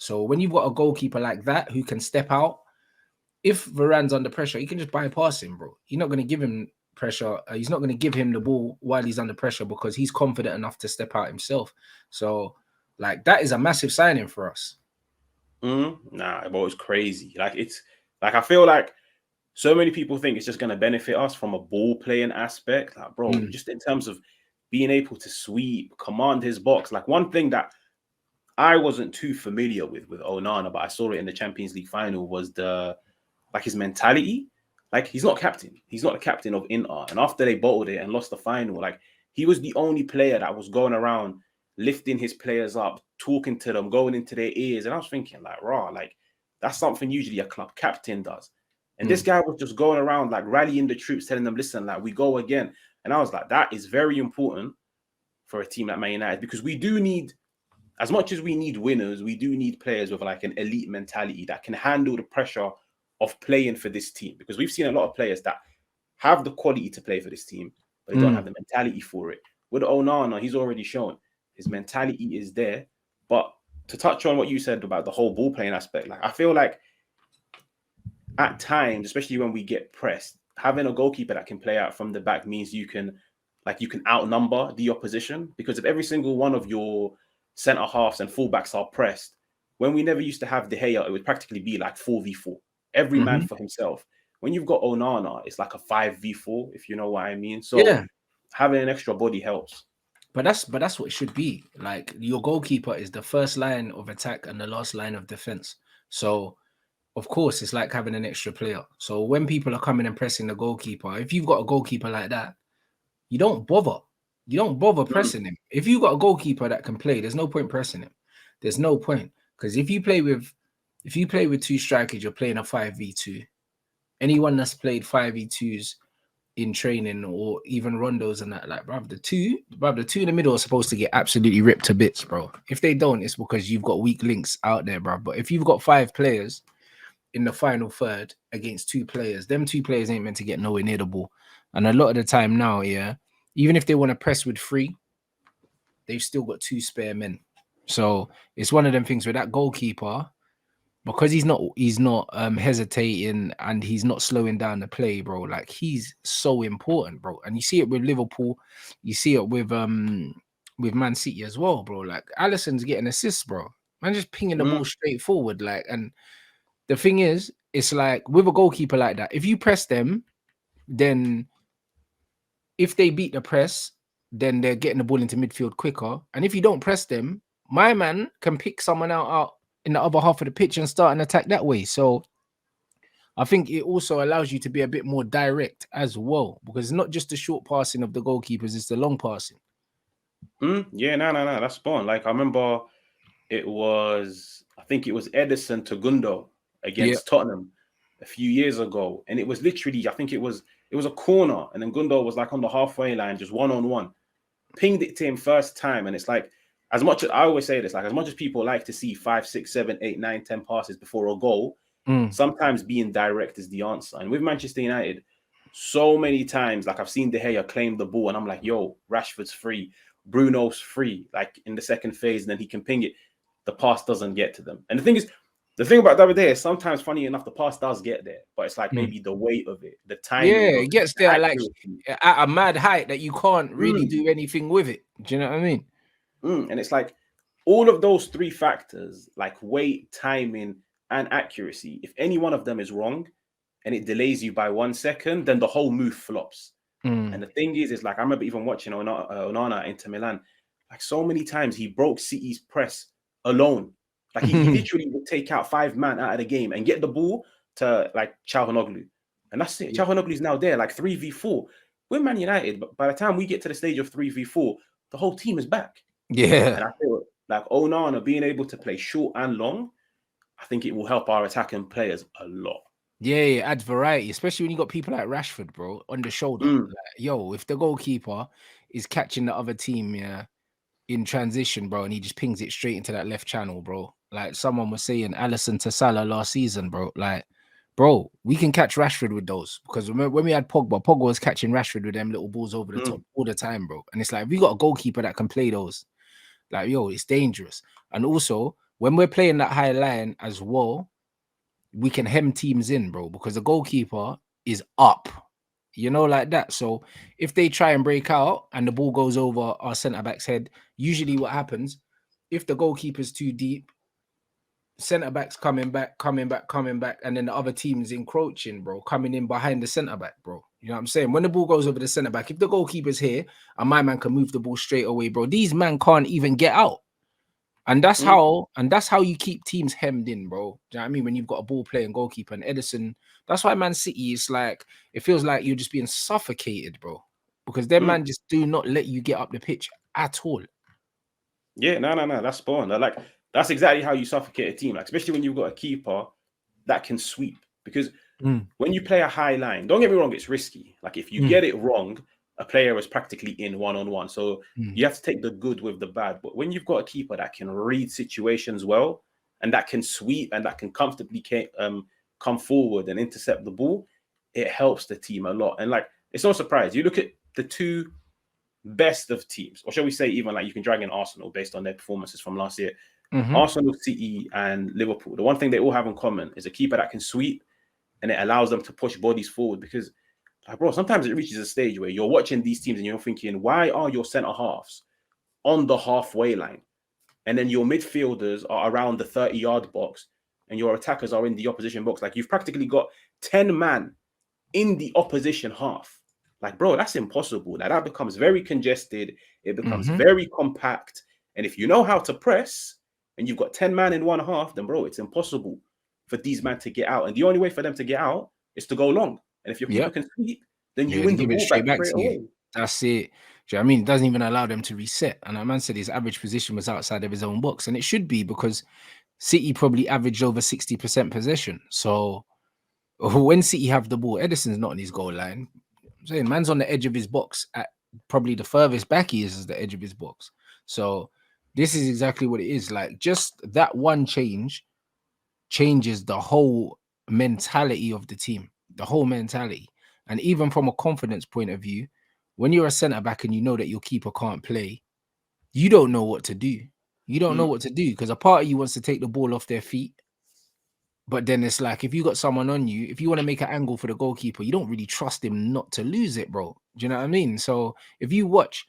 So when you've got a goalkeeper like that who can step out, if Varane's under pressure, you can just bypass him, bro. You're not going to give him pressure. He's not going to give him the ball while he's under pressure because he's confident enough to step out himself. So, like, that is a massive signing for us. Nah, but it's crazy. Like, it's like I feel like so many people think it's just going to benefit us from a ball playing aspect. Like, bro, just in terms of being able to sweep, command his box. Like, one thing that I wasn't too familiar with Onana, but I saw it in the Champions League final, was his mentality. Like, he's not captain. He's not the captain of Inter. And after they bottled it and lost the final, like, he was the only player that was going around lifting his players up, talking to them, going into their ears. And I was thinking, like, raw, like, that's something usually a club captain does. And this guy was just going around, like, rallying the troops, telling them, listen, like, we go again. And I was like, that is very important for a team like Man United, because we do need, as much as we need winners, we do need players with like an elite mentality that can handle the pressure of playing for this team. Because we've seen a lot of players that have the quality to play for this team, but they don't have the mentality for it. With Onana, he's already shown his mentality is there. But to touch on what you said about the whole ball playing aspect, like, I feel like at times, especially when we get pressed, having a goalkeeper that can play out from the back means you can outnumber the opposition. Because if every single one of your centre halves and fullbacks are pressed, when we never used to have De Gea, it would practically be like 4v4, every man for himself. When you've got Onana, it's like a 5v4, if you know what I mean. So having an extra body helps. But that's what it should be. Like, your goalkeeper is the first line of attack and the last line of defense. So of course it's like having an extra player. So when people are coming and pressing the goalkeeper, if you've got a goalkeeper like that, you don't bother. You don't bother pressing him. If you've got a goalkeeper that can play, there's no point pressing him. There's no point. Because if you play with two strikers, you're playing a 5v2. Anyone that's played 5v2s in training or even rondos and that, like, the two in the middle are supposed to get absolutely ripped to bits, bro. If they don't, it's because you've got weak links out there, bro. But if you've got 5 players in the final third against 2 players, them 2 players ain't meant to get nowhere near the ball. And a lot of the time now, even if they want to press with 3, they've still got 2 spare men. So it's one of them things where that goalkeeper, because he's not hesitating and he's not slowing down the play, bro. Like, he's so important, bro. And you see it with Liverpool, you see it with Man City as well, bro. Like, Alisson's getting assists, bro. Man, just pinging the ball straight forward, like. And the thing is, it's like with a goalkeeper like that, if you press them, then if they beat the press, then they're getting the ball into midfield quicker. And if you don't press them, my man can pick someone out in the other half of the pitch and start an attack that way. So I think it also allows you to be a bit more direct as well, because it's not just the short passing of the goalkeepers, it's the long passing. Yeah, no, that's spot on. Like, I remember I think it was Edison to Gundo against Tottenham a few years ago. And it was literally, I think it was a corner, and then Gundo was like on the halfway line, just one-on-one. Pinged it to him first time, and it's like, as much as I always say this, like, as much as people like to see 5, 6, 7, 8, 9, 10 passes before a goal, sometimes being direct is the answer. And with Manchester United, so many times, like, I've seen De Gea claim the ball, and I'm like, yo, Rashford's free, Bruno's free, like in the second phase, and then he can ping it. The pass doesn't get to them. And the thing about David De Gea is sometimes, funny enough, the pass does get there, but it's like maybe the weight of it, the timing. Yeah, it gets there like at a mad height that you can't really do anything with it. Do you know what I mean? And it's like all of those 3 factors, like weight, timing, and accuracy, if any one of them is wrong and it delays you by 1 second, then the whole move flops. And the thing is like, I remember even watching Onana Inter Milan, like, so many times he broke City's press alone. Like, he literally would take out 5 man out of the game and get the ball to, like, Çalhanoğlu. And that's it. Çalhanoğlu's now there, like 3v4. We're Man United, but by the time we get to the stage of 3v4, the whole team is back. Yeah. And I feel like Onana being able to play short and long, I think it will help our attacking players a lot. Yeah, it adds variety, especially when you got people like Rashford, bro, on the shoulder. Like, yo, if the goalkeeper is catching the other team, in transition, bro, and he just pings it straight into that left channel, bro. Like, someone was saying Alisson to Salah last season, bro. Like, bro, we can catch Rashford with those, because remember when we had Pogba was catching Rashford with them little balls over the top all the time, bro. And it's like, we got a goalkeeper that can play those. Like, yo, it's dangerous. And also, when we're playing that high line as well, we can hem teams in, bro, because the goalkeeper is up, like that. So if they try and break out and the ball goes over our centre back's head, usually what happens, if the goalkeeper's too deep, centre back's coming back, and then the other team's encroaching, bro, coming in behind the centre back, bro. You know what I'm saying? When the ball goes over the centre back, if the goalkeeper's here and my man can move the ball straight away, bro, these men can't even get out. And that's how you keep teams hemmed in, bro. Do you know what I mean? When you've got a ball playing goalkeeper and Edison, that's why Man City is like, it feels like you're just being suffocated, bro. Because their man just do not let you get up the pitch at all. Yeah, no, that's spot on. Like, that's exactly how you suffocate a team, like, especially when you've got a keeper that can sweep. Because when you play a high line, don't get me wrong, it's risky. Like, if you get it wrong, a player is practically in one-on-one. So you have to take the good with the bad. But when you've got a keeper that can read situations well and that can sweep and that can comfortably come forward and intercept the ball, it helps the team a lot. And, like, it's no surprise. You look at the two best of teams, or shall we say even like you can drag in Arsenal based on their performances from last year. Arsenal, City and Liverpool, the one thing they all have in common is a keeper that can sweep and it allows them to push bodies forward. Because, like, bro, sometimes it reaches a stage where you're watching these teams and you're thinking, why are your centre halves on the halfway line and then your midfielders are around the 30-yard box and your attackers are in the opposition box? Like, you've practically got 10 man in the opposition half. Like, bro, that's impossible. Like, that becomes very congested. It becomes very compact. And if you know how to press and you've got 10 man in one half, then, bro, it's impossible for these men to get out. And the only way for them to get out is to go long. And if your keeper can sweep, then you win the ball back straight away. That's it. Do you know what I mean? It doesn't even allow them to reset. And that man said his average position was outside of his own box. And it should be, because City probably averaged over 60% possession. So when City have the ball, Edison's not on his goal line. I'm saying man's on the edge of his box at probably the furthest back he is the edge of his box. So this is exactly what it is. Like, just that one change changes the whole mentality of the team, the whole mentality. And even from a confidence point of view, when you're a centre back and you know that your keeper can't play, you don't know what to do. You don't know what to do, because a part of you wants to take the ball off their feet. But then it's like, if you got someone on you, if you want to make an angle for the goalkeeper, you don't really trust him not to lose it, bro. Do you know what I mean? So if you watch,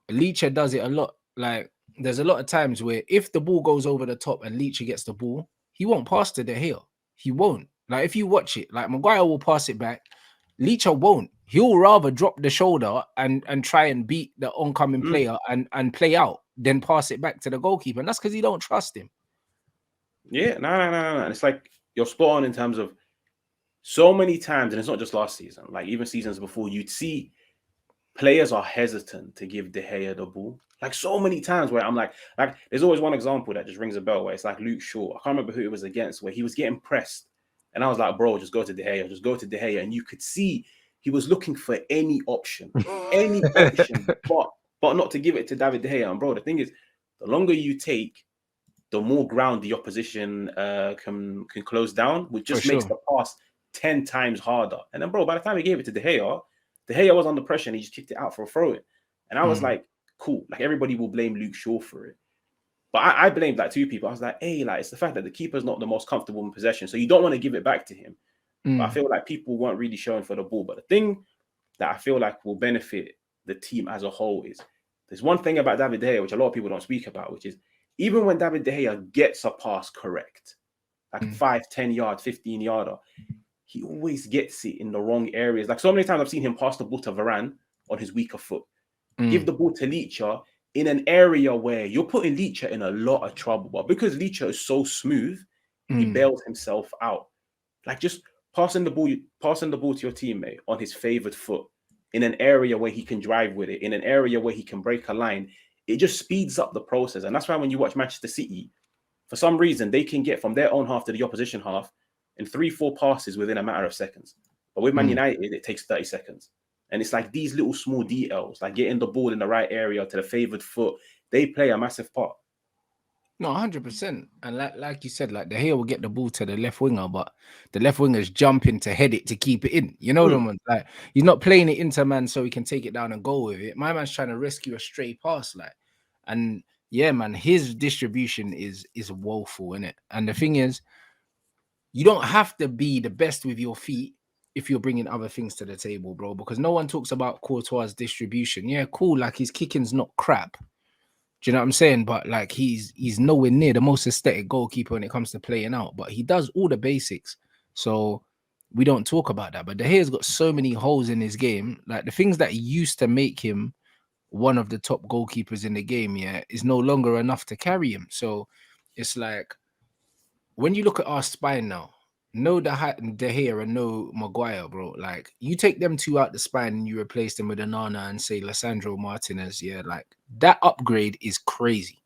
Leacher does it a lot. Like, there's a lot of times where if the ball goes over the top and Leacher gets the ball, he won't pass to De Gea. He won't. Like, if you watch it, like, Maguire will pass it back. Leacher won't. He'll rather drop the shoulder and try and beat the oncoming player and play out than pass it back to the goalkeeper. And that's because he don't trust him. Yeah, no. And it's like, you're spot on in terms of so many times, and it's not just last season, like even seasons before, you'd see players are hesitant to give De Gea the ball. Like, so many times where I'm like there's always one example that just rings a bell where it's like Luke Shaw. I can't remember who it was against, where he was getting pressed. And I was like, bro, just go to De Gea. And you could see he was looking for any option, but not to give it to David De Gea. And, bro, the thing is, the longer you take, the more ground the opposition can close down, which just makes the pass 10 times harder. And then, bro, by the time he gave it to De Gea was under pressure and he just kicked it out for a throw-in. And I was like, cool. Like, everybody will blame Luke Shaw for it. But I blamed like two people. I was like, hey, like, it's the fact that the keeper's not the most comfortable in possession, so you don't want to give it back to him. But I feel like people weren't really showing for the ball. But the thing that I feel like will benefit the team as a whole is, there's one thing about David De Gea, which a lot of people don't speak about, which is, even when David De Gea gets a pass correct, like 5, 10 yard, 15 yarder, he always gets it in the wrong areas. Like, so many times I've seen him pass the ball to Varane on his weaker foot, give the ball to Leacher in an area where you're putting Leacher in a lot of trouble. But because Leacher is so smooth, he bails himself out. Like, just passing the ball to your teammate on his favored foot in an area where he can drive with it, in an area where he can break a line, it just speeds up the process. And that's why when you watch Manchester City, for some reason, they can get from their own half to the opposition half in 3-4 passes within a matter of seconds. But with Man United, it takes 30 seconds. And it's like these little small details, like getting the ball in the right area to the favored foot, they play a massive part. No, 100%. And like you said, like, De Gea will get the ball to the left winger, but the left winger's jumping to head it to keep it in. You know them ones? Like, he's not playing it into man so he can take it down and go with it. My man's trying to rescue a stray pass, like, and Yeah, man, his distribution is woeful, innit? And the thing is, you don't have to be the best with your feet if you're bringing other things to the table, bro. Because no one talks about Courtois' distribution. Yeah, cool. Like his kicking's not crap. Do you know what I'm saying? But like he's nowhere near the most aesthetic goalkeeper when it comes to playing out. But he does all the basics. So we don't talk about that. But De Gea's got so many holes in his game. Like the things that used to make him one of the top goalkeepers in the game, yeah, is no longer enough to carry him. So it's like when you look at our spine now, no De Gea and no Maguire, bro. Like you take them two out the spine and you replace them with Onana and say Lissandro Martinez, yeah, like that upgrade is crazy.